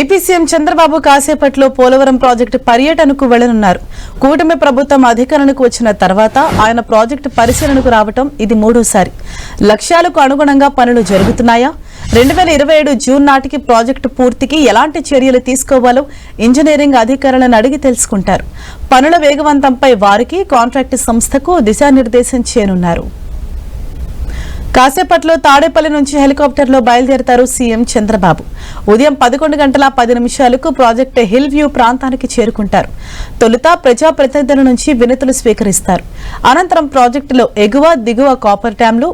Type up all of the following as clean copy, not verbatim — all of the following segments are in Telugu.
ఏపీ సీఎం చంద్రబాబు కాసేపట్లో పోలవరం ప్రాజెక్టు పర్యటనకు వెళ్లనున్నారు. కూటమి ప్రభుత్వం అధికారానికి వచ్చిన తర్వాత ఆయన ప్రాజెక్టు పరిశీలనకు రావడం ఇది మూడోసారి. లక్ష్యాలకు అనుగుణంగా పనులు జరుగుతున్నాయా? 2027 జూన్ నాటికి ప్రాజెక్టు పూర్తికి ఎలాంటి చర్యలు తీసుకోవాలో ఇంజనీరింగ్ అధికారులను అడిగి తెలుసుకుంటారు. పనుల వేగవంతంపై వారికి కాంట్రాక్టు సంస్థకు దిశానిర్దేశం చేయనున్నారు. కాసేపట్లో తాడేపల్లి నుంచి హెలికాప్టర్లో బయలుదేరతారు సీఎం చంద్రబాబు. ఉదయం 11:10 ప్రాజెక్టు హిల్ వ్యూ ప్రాంతానికి చేరుకుంటారు. తొలుత ప్రజాప్రతినిధుల నుంచి వినతులు స్వీకరిస్తారు. అనంతరం ప్రాజెక్టులో ఎగువ దిగువ కాపర్ డ్యాంలు,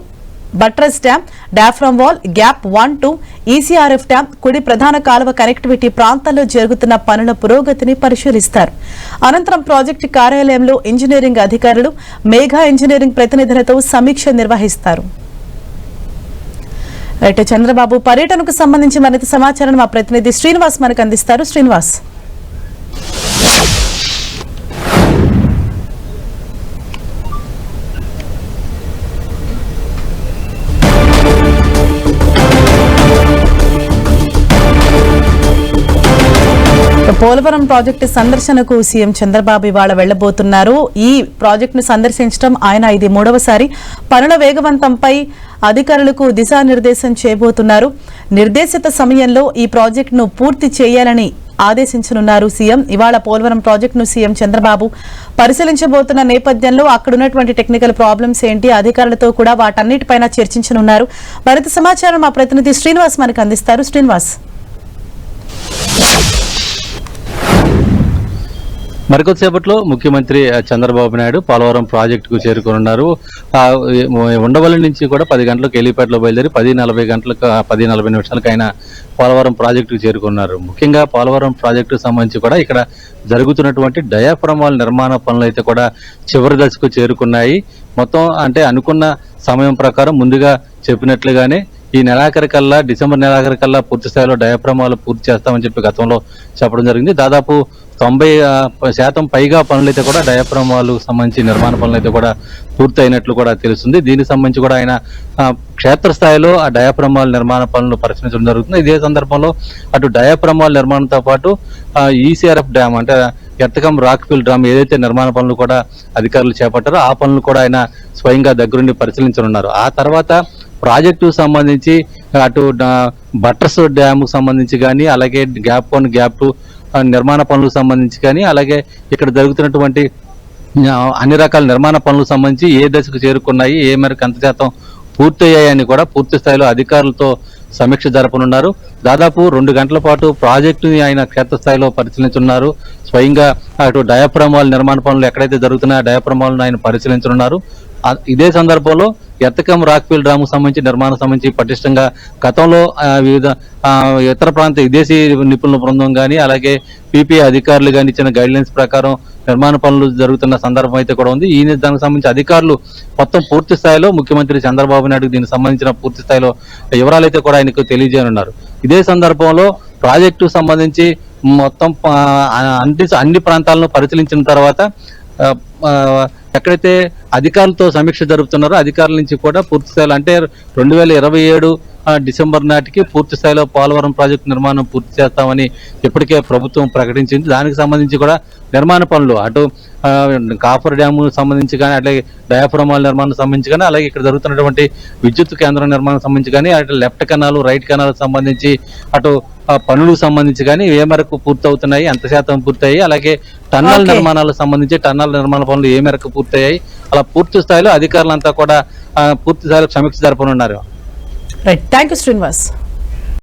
buttress dam, diaphragm wall, gap 1-2, ECRF dam, కుడి ప్రధాన కాలువ కనెక్టివిటీ ప్రాంతాల్లో జరుగుతున్న పనుల పురోగతిని పరిశీలిస్తారు. అనంతరం ప్రాజెక్టు కార్యాలయంలో ఇంజనీరింగ్ అధికారులు, మేఘా ఇంజనీరింగ్ ప్రతినిధులతో సమీక్ష నిర్వహిస్తారు. చంద్రబాబు పర్యటనకు సంబంధించి మరింత సమాచారం మా ప్రతినిధి శ్రీనివాస్ మనకు అందిస్తారు. శ్రీనివాస్, పోలవరం ప్రాజెక్టు సందర్శనకు సీఎం చంద్రబాబు ఇవాళ వెళ్లబోతున్నారు. ఈ ప్రాజెక్టును సందర్శించడం ఆయన ఇది మూడవసారి. పనుల వేగవంతంపై అధికారులకు దిశానిర్దేశం చేయబోతున్నారు. నిర్దేశిత సమయంలో ఈ ప్రాజెక్టును పూర్తి చేయాలని ఆదేశించనున్నారు సీఎం. ఇవాళ పోలవరం ప్రాజెక్టును సీఎం చంద్రబాబు పరిశీలించబోతున్న నేపథ్యంలో అక్కడున్నటువంటి టెక్నికల్ ప్రాబ్లమ్స్ ఏంటి, అధికారులతో కూడా వాటన్నిటిపైన చర్చించనున్నారు. మరింత సమాచారం మా ప్రతినిధి శ్రీనివాస్ మనకు అందిస్తారు. శ్రీనివాస్, మరికొద్దిసేపట్లో ముఖ్యమంత్రి చంద్రబాబు నాయుడు పోలవరం ప్రాజెక్టుకు చేరుకోనున్నారు. ఉండవల్లి నుంచి కూడా 10 గంటలకు హెలిప్యాడ్లో బయలుదేరి 10:40 నిమిషాలకు ఆయన పోలవరం ప్రాజెక్టుకు చేరుకున్నారు. ముఖ్యంగా పోలవరం ప్రాజెక్టుకు సంబంధించి కూడా ఇక్కడ జరుగుతున్నటువంటి డయాఫ్రమాల్ నిర్మాణ పనులు అయితే కూడా చివరి దశకు చేరుకున్నాయి. మొత్తం అంటే అనుకున్న సమయం ప్రకారం ముందుగా చెప్పినట్లుగానే ఈ నెలాఖరికల్లా, డిసెంబర్ నెలాఖరికల్లా పూర్తి స్థాయిలో డయాఫ్రమాలు పూర్తి చేస్తామని చెప్పి గతంలో చెప్పడం జరిగింది. దాదాపు 90% పైగా పనులైతే కూడా డయాఫ్రమాలకు సంబంధించి నిర్మాణ పనులు అయితే కూడా పూర్తి అయినట్లు కూడా తెలుస్తుంది. దీనికి సంబంధించి కూడా ఆయన క్షేత్రస్థాయిలో ఆ డయాఫ్రమాల నిర్మాణ పనులు పరిశీలించడం జరుగుతుంది. ఇదే సందర్భంలో అటు డయాఫ్రమాల నిర్మాణంతో పాటు ఈసీఆర్ఎఫ్ డ్యామ్ అంటే ఎర్తకం రాక్ఫిల్ డ్యామ్ ఏదైతే నిర్మాణ పనులు కూడా అధికారులు చేపట్టారో ఆ పనులు కూడా ఆయన స్వయంగా దగ్గరుండి పరిశీలించనున్నారు. ఆ తర్వాత ప్రాజెక్టు సంబంధించి అటు బట్రస్ డ్యామ్ సంబంధించి కానీ, అలాగే గ్యాప్ 1, గ్యాప్ 2 నిర్మాణ పనులకు సంబంధించి కానీ, అలాగే ఇక్కడ జరుగుతున్నటువంటి అన్ని రకాల నిర్మాణ పనులకు సంబంధించి ఏ దశకు చేరుకున్నాయి, ఏ మేరకు ఎంత శాతం పూర్తయ్యాయని కూడా పూర్తి స్థాయిలో అధికారులతో సమీక్ష జరపనున్నారు. దాదాపు 2 గంటల పాటు ప్రాజెక్టుని ఆయన క్షేత్రస్థాయిలో పరిశీలించున్నారు. స్వయంగా అటు డయాఫ్రమాల్ నిర్మాణ పనులు ఎక్కడైతే జరుగుతున్నాయో డయాఫ్రమాలను ఆయన పరిశీలించనున్నారు. ఇదే సందర్భంలో ఎర్తకం రాక్ఫిల్ డ్యామ్ సంబంధించి నిర్మాణం సంబంధించి పటిష్టంగా గతంలో వివిధ ఇతర ప్రాంత విదేశీ నిపుణుల బృందం కానీ, అలాగే పీపీ అధికారులు కానీ ఇచ్చిన గైడ్లైన్స్ ప్రకారం నిర్మాణ పనులు జరుగుతున్న సందర్భం అయితే కూడా ఉంది. దానికి సంబంధించి అధికారులు మొత్తం పూర్తి స్థాయిలో ముఖ్యమంత్రి చంద్రబాబు నాయుడు దీనికి సంబంధించిన పూర్తి స్థాయిలో వివరాలు అయితే కూడా ఆయనకు తెలియజేయనున్నారు. ఇదే సందర్భంలో ప్రాజెక్టు సంబంధించి మొత్తం అన్ని ప్రాంతాలను పరిశీలించిన తర్వాత ఎక్కడైతే అధికారులతో సమీక్ష జరుపుతున్నారో అధికారుల నుంచి కూడా పూర్తి స్థాయిలో అంటే 2027 డిసెంబర్ నాటికి పూర్తి స్థాయిలో పోలవరం ప్రాజెక్టు నిర్మాణం పూర్తి చేస్తామని ఇప్పటికే ప్రభుత్వం ప్రకటించింది. దానికి సంబంధించి కూడా నిర్మాణ పనులు అటు కాఫర్ డ్యాము సంబంధించి కానీ, అట్లాగే డయాఫ్రమాల్ నిర్మాణం సంబంధించి కానీ, అలాగే ఇక్కడ జరుగుతున్నటువంటి విద్యుత్ కేంద్రం నిర్మాణం సంబంధించి కానీ, అటు లెఫ్ట్ కెనాల్, రైట్ కెనాల్ సంబంధించి అటు పనులకు సంబంధించి కానీ ఏ మేరకు పూర్తవుతున్నాయి, ఎంత శాతం పూర్తయ్యాయి, అలాగే టన్నల్ నిర్మాణాలకు సంబంధించి టన్నల్ నిర్మాణ పనులు ఏ మేరకు పూర్తయ్యాయి, అలా పూర్తి స్థాయిలో అధికారులంతా కూడా పూర్తి స్థాయిలో సమీక్ష జరపనున్నారు. Right, thank you Srinivas.